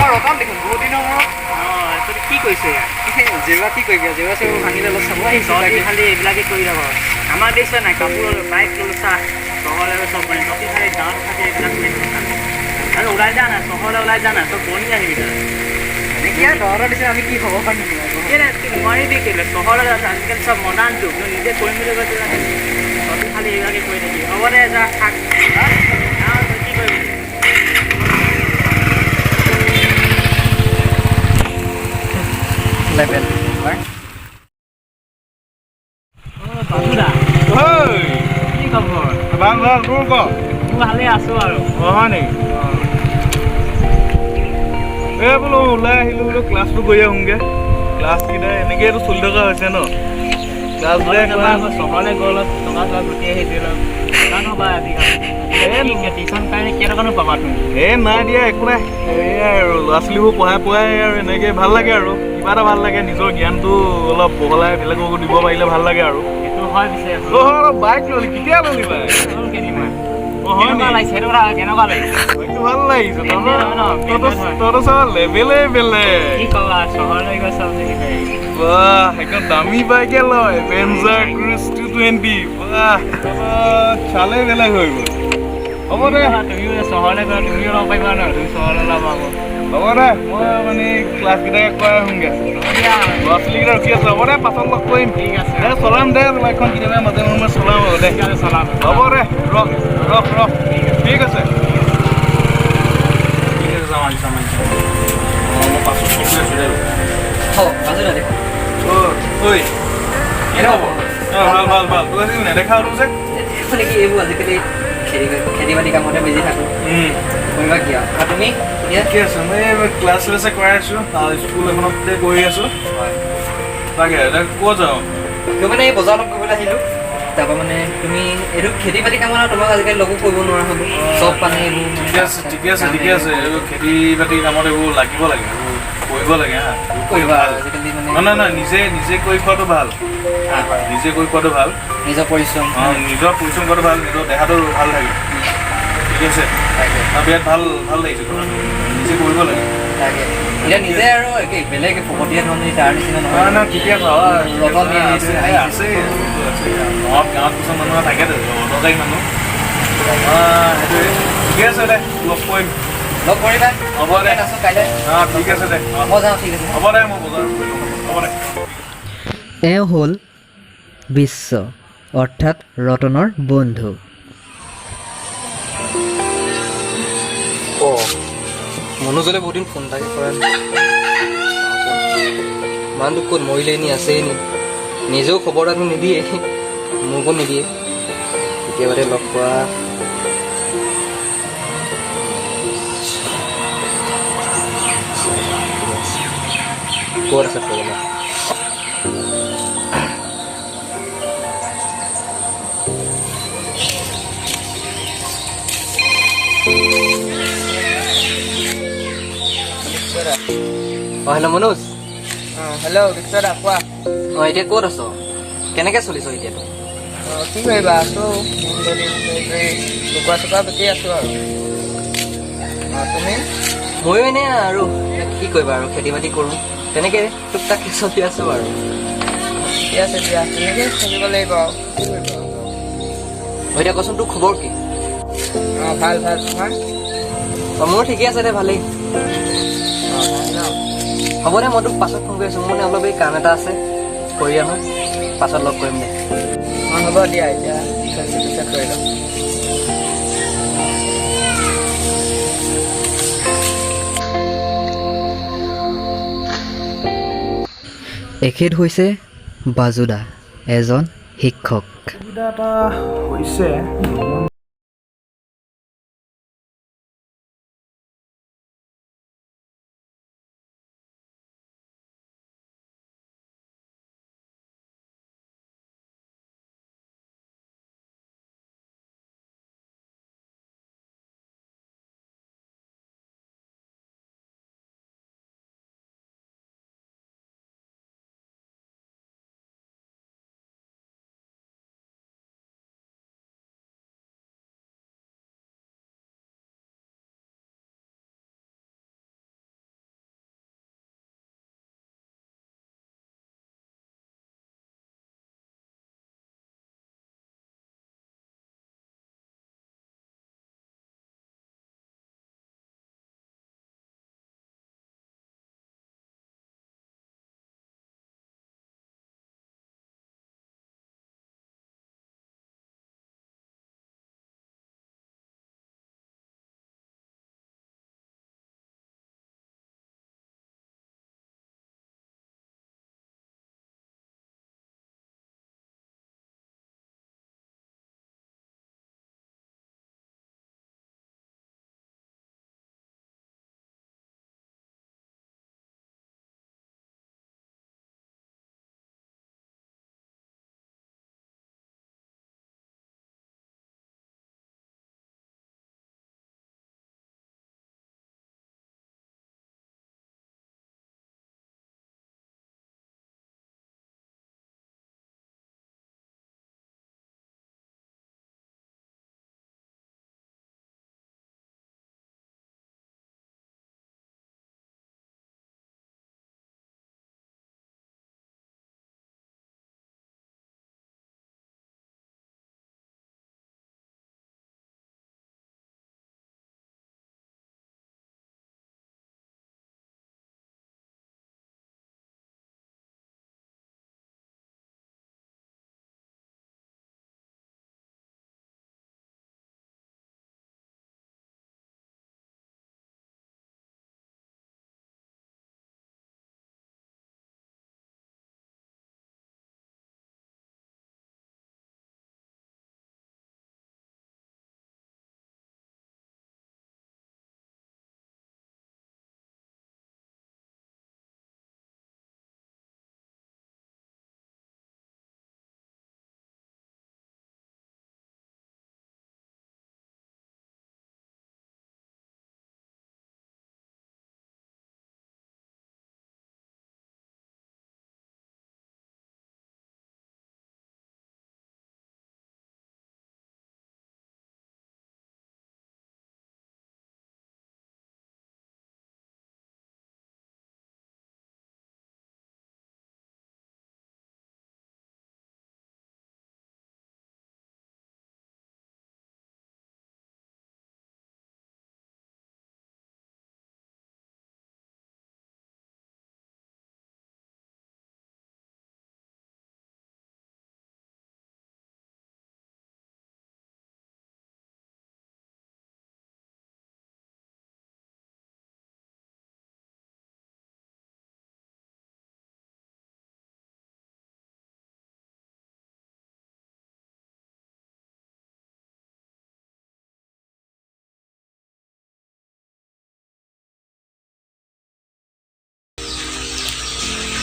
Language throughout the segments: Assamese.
ৰতাম দেখোন বহুত দিনৰ মূৰত তই কি কৰিছে জেউৰা কি কৰিবি জেউৰা চেউৰা ভাঙিলে অলপ চাব আহিছোঁ তহঁতি খালি এইবিলাকে কৰি থাক আমাৰ দেশ নাই কাপোৰ বাইক লৈ চা চহৰলৈ চব মানে তহঁতি খালি গাঁৱত থাকে এইবিলাক আৰু ওলাই যা নাই চহৰলৈ ওলাই যা নাই তই বনি আহিবি তই এতিয়া তহঁতৰ দিছে আমি কি হ'ব পাৰিম নোৱাৰিবি কেলে চহৰলৈ আজিকালি চব মডাৰ্ণ যুগ নিজে কৰিম বুলি কৈছে তহঁতি খালি এইবিলাকে কৰি থাকিবি হ'ব দে যা থাক তই কি কৰিবি লেভেল বাবুদা কি খবৰ ভাল ভাল তোৰ ক মোৰ ভালেই আছোঁ আৰু হয় নেকি এই বোলো ওলাই আহিলোঁ বোলো ক্লাছটো কৰি আহোঁগৈ ক্লাছকেইটা এনেকৈতো চলি থকা হৈছে ন চহৰলৈ গৈ অলপ টকা চকা ঘটি আহিছিল আজিকালি টিউশ্যন কাৰণে কেইটকানো পাবা তুমি এই নাই দিয়া একো নাই এয়াই আৰু ল'ৰা ছোৱালীবোৰ পঢ়াই আৰু এনেকৈ ভাল লাগে আৰু কিবা এটা ভাল লাগে নিজৰ জ্ঞানটো অলপ বহলাই বেলেগকো দিব পাৰিলে ভাল লাগে আৰু সেইটো হয় পিছে বাইক ললি কেতিয়া ললি বাইক কেনেকুৱা লাগিছে কেনেকুৱা লাগিছে ভাল লাগিছে তহঁতৰ চব লেভেলেই বেলেগ কি ক'বা চহৰলৈ গৈ চব বাহ একদম দামী বাইকে লয় এভেঞ্জাৰ ক্ৰুজ 220 বাহ চালে বেলেগ হৈ গ'ল হ'ব দে তুমিও চহৰলৈ গ'লে তুমিও ল'ব পাৰিবা ন তুমি চহৰলৈ ওলাব আকৌ হ'ব দে মই মানে ক্লাছকেইটাকে কৰাই আহোঁগৈ ল'ৰা ছোৱালীকেইটা ৰখি আছে হ'ব দে পাছত লগ কৰিম ঠিক আছে দে চলাম দে বাইকখন কেতিয়াবা মাজে সময়ে চলাম আৰু দে চলাম হ'ব দে ৰখ ঠিক আছে মই পাছত ফোন কৰি আছোঁ দে ঐ কেনে হ'ব ভাল তোৰ আজি নেদেখা হ'লো যে মানে কি এইবোৰ আজিকালি খেতি বাতি কামতে বিজি থাকোঁ কৰিবা কি আৰু তুমি ঠিকে আছে মই ক্লাছ চ্লাছে কৰাই আছোঁ স্কুল এখনতে কৰি আছোঁ হয় তাকে এতিয়া ক'ত যাওঁ মই মানে এই বজাৰত কৰিবলৈ আহিলোঁ তাৰপৰা মানে তুমি এইটো খেতি বাতি কাম আৰু তোমাক আজিকালি লগো কৰিব নোৱাৰা হ'লো চব মানে এইবোৰ ঠিকে আছে এইবোৰ খেতি বাতি কামত এইবোৰ লাগিব লাগে এইবোৰ কৰিব লাগে হা কৰিবা আজিকালি মানে নাই নিজে কৰি খোৱাটো ভাল নিজে কৰি খোৱাটো ভাল নিজৰ পৰিশ্ৰম নিজৰ পৰিশ্ৰম কৰাটো ভাল নিজৰ দেহাটো ভাল থাকে ঠিক আছে বিৰাট ভাল লাগিছে কথাটো নিজে কৰিব লাগে তাকে এতিয়া নিজে আৰু একে বেলেগ ফকতীয়া ধৰণে তাৰ নিচিনা নহয় নহয় কেতিয়া ৰতন আছে গাঁৱত কিছুমান মানুহ থাকেতো অদৰকাৰী মানুহ সেইটোৱে ঠিকে আছে দে লগ কৰিম লগ কৰিবা হ'ব দে আছোঁ কাইলৈ ঠিক আছে দে মই যাওঁ ঠিক আছে হ'ব দে মই বজাৰ হ'ব দে এওঁ হ'ল বিশ্ব অৰ্থাৎ ৰতনৰ বন্ধু মনোজলে বহুত দিন ফোন এটাকে কৰা মানুহটো ক'ত মৰিলে নি আছেই নি নিজেও খবৰ এটা নিদিয়ে মোকো নিদিয়ে কেতিয়াবাতে লগ কৰা ক'ত আছে ক'বলৈ হেল্ল' মনোজ হেল্ল' বিশ্বদা কোৱা এতিয়া ক'ত আছ কেনেকৈ চলিছ এতিয়াতো কি কৰিবা আছোঁ লুকুৱা চুকুৱা বেছি আছোঁ আৰু তুমি ময়ো এনেই আৰু কি কৰিবা আৰু খেতি বাতি কৰোঁ তেনেকৈ টুক টাক চলি আছোঁ আৰু ঠিকে আছে দিয়া তেনেকৈ থাকিব লাগিব আৰু কি কৰিবা এতিয়া কচোন তোৰ খবৰ কি ভাল তোমাৰ মোৰ ঠিকে আছে দে ভালেই হ'ব দে মই তোক পাছত ফোন কৰি আছোঁ মোৰ মানে অলপ এই কাম এটা আছে কৰি আহোঁ পাছত লগ কৰিম দে হ'ব দিয়া এতিয়া পিছত কৰি লওঁ এখেত হৈছে বাজুদা এজন শিক্ষক সুবিধা এটা হৈছে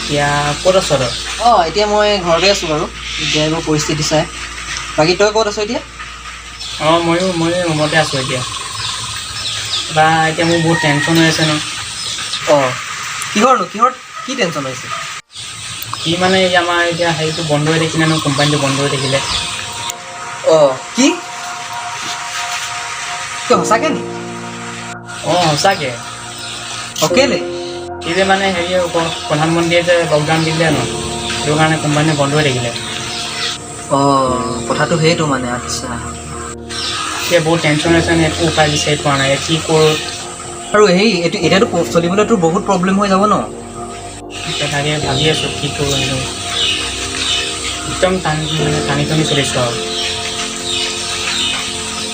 এতিয়া ক'ত আছ তই? অঁ এতিয়া মই ঘৰতে আছোঁ বাৰু এতিয়া এইবোৰ পৰিস্থিতি চাই বাকী তই ক'ত আছ এতিয়া অঁ ময়ো ৰুমতে আছোঁ এতিয়া বা এতিয়া মোৰ বহুত টেনশ্যন হৈ আছে ন অঁ কিহৰ কি টেনশ্যন হৈছে কি মানে এই আমাৰ এতিয়া হেৰিটো বন্ধ হৈ থাকিলে ন কোম্পানীটো বন্ধ হৈ থাকিলে অঁ কি সঁচাকৈ নি অঁ সঁচাকৈ কেলে এই যে মানে হেৰি প্ৰধানমন্ত্ৰীয়ে যে লকডাউন দিলে ন সেইটো কাৰণে কোম্পানী বন্ধ হৈ থাকিলে অঁ কথাটো সেইটো মানে আচ্ছা এতিয়া বহুত টেনশ্যন হৈছে নে একো উপায় বিচাৰি পোৱা নাই কি কৰোঁ আৰু এতিয়াতো চলিবলৈ তোৰ বহুত প্ৰব্লেম হৈ যাব ন এতিয়া তাকে ভাবি আছোঁ কি কৰোঁ একদম টানি চলিছোঁ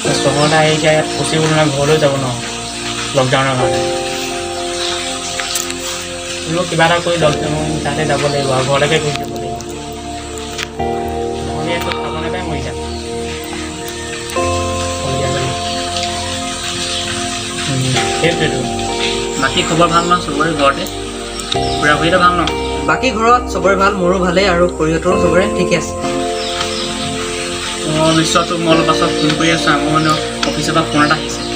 আৰু চহৰলৈ আহি এতিয়া ইয়াত ফচিব নোৱাৰে ঘৰলৈ যাব ন লকডাউনৰ কাৰণে কিবা এটা কৰি লকডাউন তাতে যাব লাগিব আৰু ঘৰলৈকে ঘূৰি যাব লাগিব নহ'লে ইয়াতো খাব নাপাই মৰি যাম সেইটোৱেতো বাকী খবৰ ভাল ন চবৰে ঘৰতে ফুৰা ফুৰিটো ভাল ন বাকী ঘৰত চবৰে ভাল মোৰো ভালেই আৰু খুৰীহঁতৰো চবৰে ঠিকে আছে মই নিশ্চয় তোক মই অলপ পাছত ফোন কৰি আছোঁ মোৰ মানে অফিচৰ পৰা ফোন এটা আহিছে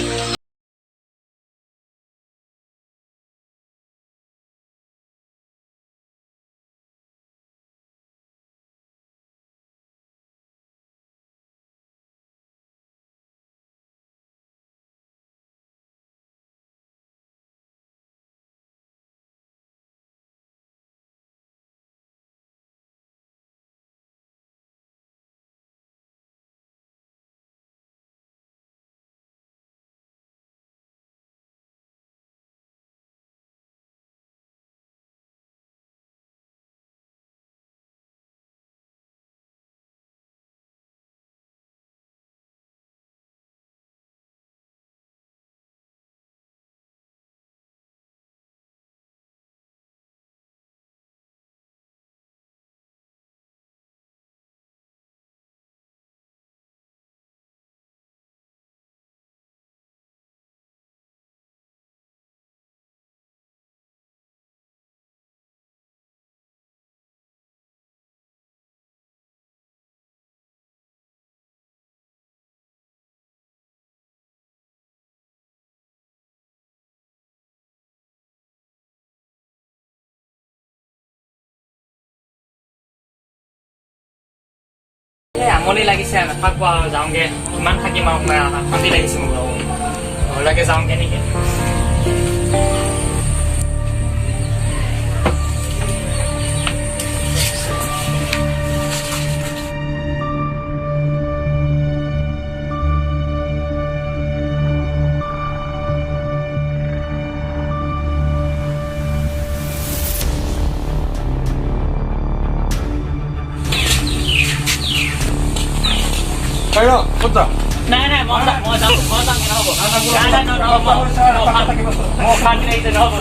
আমনি লাগিছে নাথাকো আৰু যাওঁগে ইমান থাকিম আৰু শান্তি লাগিছে মোক ঘৰলৈকে যাওঁগে নেকি নাই মই যাম নহ'ব শান্তি লাগিছে নহ'ব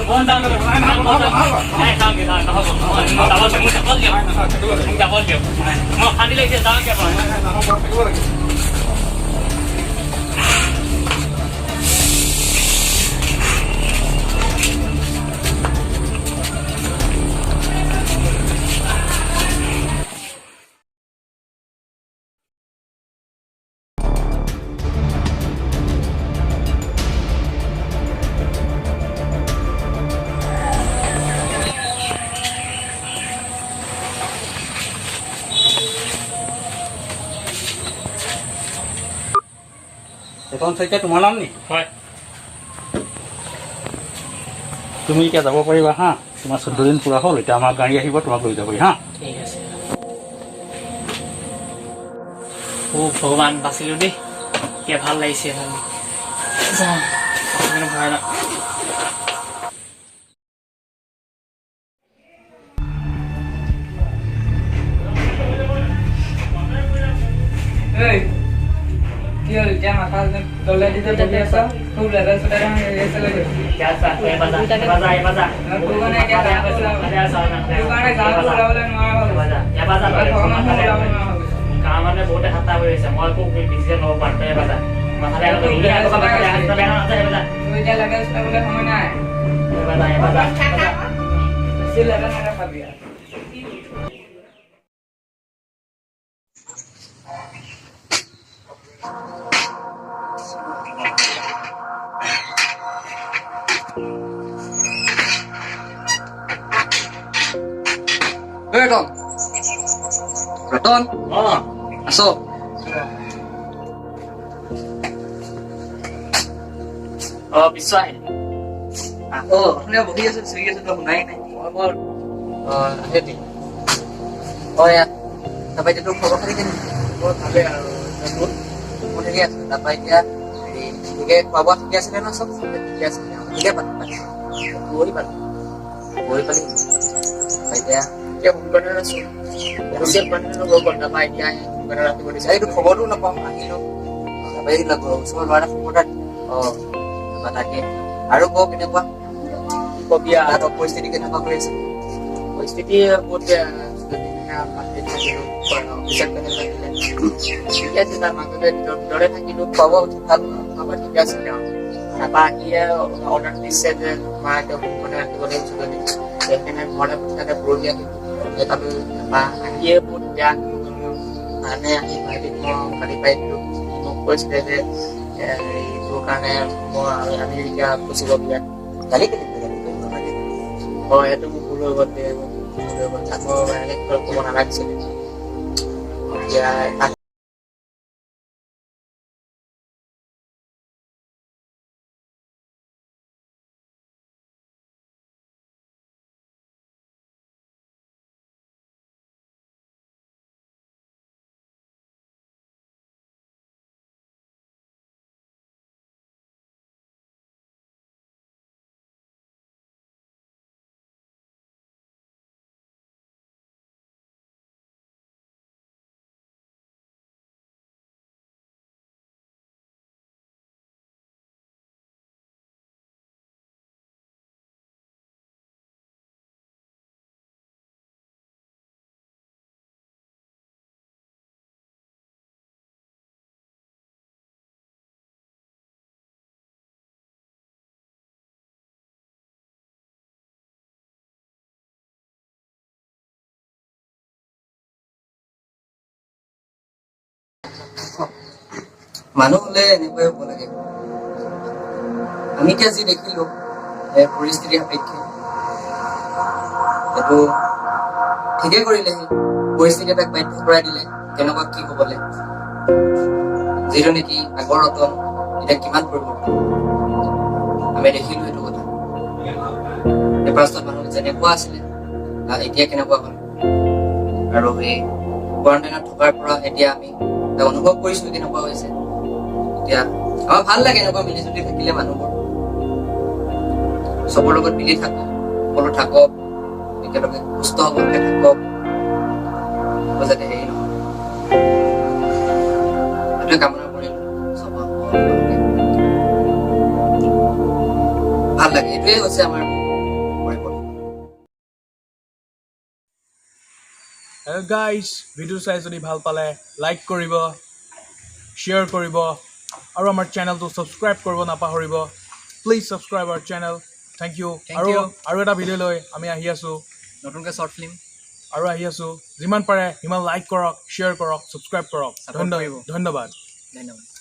মই শান্তি লাগিছে যাওঁগে এখন চাইকেল তোমাৰ নাম নি হয় তুমি এতিয়া যাব পাৰিবা হা তোমাৰ 14 দিন পুৰা হ'ল এতিয়া আমাৰ গাড়ী আহিব তোমাক লৈ যাবহি হা ঠিক আছে ভগৱান বাচিলোঁ দেই এতিয়া ভাল লাগিছে ভয় না क्या माथा डोले दीजिए बोलिए सब खूब लेदर सुटर में ऐसे लगे क्या साथ है बाजा तू कौन है क्या दुकान है गांव बोला बोला बाजा या बाजा काम মানে বহুত হাতা হৈ আছে মই খুব ডিসিশন লব পারতে বাজা মাথালে আর ইয়া তো বাজা হাতটা বেনা আছে বাজা তুই যা লাগা সুটা বলে সময় নাই বাজা বেছি লেবেল নাখাবি আৰু ৰতন ৰতন অঁ আছ অঁ বিশ্ব আহিল আপুনি বহি আছে চিৰি আছে তই শুনাই নাই মই হেৰি ইয়াত তাৰপৰা এতিয়া তোৰ খবৰ খাতি কেনেকুৱা বৰ ভালে আৰু মোৰ ঠিকে আছে তাৰপৰা এতিয়া হেৰি ঠিকে খোৱা বোৱা ঠিকে আছিলে ন চব ঠিকে আছিলে ঠিকে পালি গৈ পালি তাৰপৰা এতিয়া এতিয়া সোনকালে আছোঁ বেছি সোনকালে হৈ গ'ল তাৰপৰা এতিয়া সোনকালে ৰাতিপুৱা দিছে এইটো খবৰটো নাপাওঁ আহিলোঁ তাৰপৰা এইবিলাক ওচৰৰ ল'ৰা এটা খবৰ এটা তাৰপৰা তাকে আৰু কওঁ কেনেকুৱা কি কবি আৰু তাহাঁতৰ পৰিস্থিতি কেনেকুৱা হৈ আছে পৰিস্থিতি বহুত অফিচত থাকিলে ঠিকে আছে তাৰ মাজতে ভিতৰতে থাকিলোঁ খোৱা বোৱা উঠি ভাল আমাৰ ঠিকে আছে তেওঁ তাৰপৰা আহিয়ে অৰ্ডাৰ দিছে যে তোমাৰ এতিয়া সোনকালে ৰাখিবলৈ চুলনি সেইকাৰণে ঘৰলৈ পঠিয়ালে পৰহি আহিলোঁ তাতো তাৰপৰা আহিয়ে বহুত বেয়া মানে আহি ভাইটিক মই গালি পাই দিলোঁ মোক কৈছিলে যে এইটোৰ কাৰণে মই আমি এতিয়া ফচিব বিয়াত গালি কেনেকুৱা গালি কৰিব নালাগে হয় সেইটো মোৰ ভুল হৈ গ'ল দে মোৰ ভুল হৈ গ'ল তাক মই এনেকৈ ক'ব নালাগিছিলে এতিয়া মানুহ হ'লে এনেকুৱাই হ'ব লাগে আমি এতিয়া যি দেখিলো পৰিস্থিতিৰ সাপেক্ষে এইটো ঠিকেই কৰিলে সি পৰিস্থিতি এটাক বাধ্য কৰাই দিলে কেনেকুৱা কি হ'বলৈ যিটো নেকি আগৰ ৰতন এতিয়া কিমান পৰিৱৰ্তন আমি দেখিলো এইটো কথা ফাৰ্ষ্টত মানুহ যেনেকুৱা আছিলে এতিয়া কেনেকুৱা হ'ল আৰু এই কোৱাৰেণ্টাইনত থকাৰ পৰা এতিয়া আমি অনুভৱ কৰিছো কেনেকুৱা হৈছে এতিয়া আমাৰ ভাল লাগে এনেকুৱা মিলি জুলি থাকিলে মানুহবোৰ চবৰ লগত মিলি থাকক সকলো থাকক একেলগে সুস্থ হবলকে থাকক যাতে হেৰি নহয় সেইটোৱে কামনা কৰিলো চবৰ ভাল লাগে এইটোৱে হৈছে আমাৰ গাইজ ভিডিঅ' চাই যদি ভাল পালে লাইক কৰিব শ্বেয়াৰ কৰিব আৰু আমাৰ চেনেলটো ছাবস্ক্ৰাইব কৰিব নাপাহৰিব please subscribe our channel thank you আৰু এটা ভিডিঅ' লৈ আমি আহি আছোঁ নতুনকৈ শ্বৰ্ট ফিল্ম আৰু আহি আছোঁ যিমান পাৰে সিমান লাইক কৰক শ্বেয়াৰ কৰক ছাবস্ক্ৰাইব কৰক ধন্যবাদ ধন্যবাদ